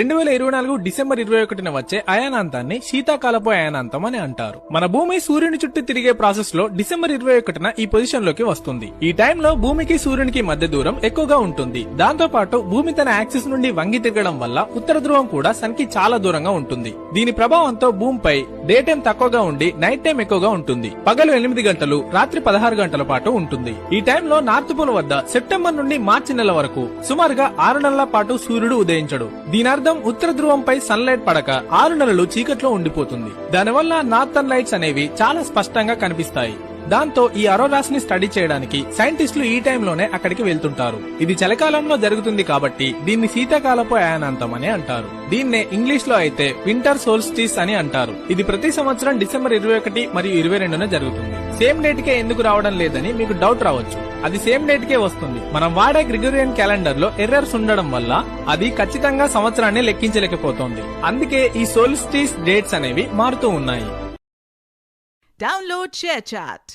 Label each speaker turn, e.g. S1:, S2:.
S1: 2024 December 21న వచ్చే అయానాంతాన్ని శీతాకాలపు అయానాంతం అని అంటారు. మన భూమి సూర్యుని చుట్టూ తిరిగే ప్రాసెస్ లో డిసెంబర్ 21న ఈ పొజిషన్ లోకి వస్తుంది. ఈ టైంలో భూమికి సూర్యునికి మధ్య దూరం ఎక్కువగా ఉంటుంది. దాంతో పాటు భూమి తన యాక్సిస్ నుండి వంగి తిరగడం వల్ల ఉత్తర ధ్రువం కూడా సన్ కి చాలా దూరంగా ఉంటుంది. దీని ప్రభావంతో భూమిపై డే టైం తక్కువగా ఉండి నైట్ టైం ఎక్కువగా ఉంటుంది. పగలు 8 గంటలు, రాత్రి 16 గంటల పాటు ఉంటుంది. ఈ టైంలో నార్త్ పోల్ వద్ద సెప్టెంబర్ నుండి మార్చి నెల వరకు సుమారుగా 6 నెలల పాటు సూర్యుడు ఉదయించడు. దీని అర్థం ఉత్తర ధ్రువంపై సన్లైట్ పడక 6 నెలలు చీకట్లో ఉండిపోతుంది. దానివల్ల నార్థన్ లైట్స్ అనేవి చాలా స్పష్టంగా కనిపిస్తాయి. దాంతో ఈ అరోరాస్ ని స్టడీ చేయడానికి సైంటిస్టులు ఈ టైంలోనే అక్కడికి వెళ్తుంటారు. ఇది చలికాలంలో జరుగుతుంది కాబట్టి దీన్ని శీతాకాలపు అయానాంతం అని అంటారు. దీన్నే ఇంగ్లీష్ లో అయితే వింటర్ సోల్స్టిస్ అని అంటారు. ఇది ప్రతి సంవత్సరం డిసెంబర్ 21 మరియు 22న జరుగుతుంది. సేమ్ డేట్ కే ఎందుకు రావడం లేదని మీకు డౌట్ రావచ్చు. అది సేమ్ డేట్ కే వస్తుంది. మనం వాడే గ్రిగోరియన్ క్యాలెండర్ లో ఎర్రర్స్ ఉండడం వల్ల అది ఖచ్చితంగా సంవత్సరాన్ని లెక్కించలేకపోతోంది. అందుకే ఈ సోల్స్టిస్ డేట్స్ అనేవి మారుతూ ఉన్నాయి.
S2: Download ShareChat.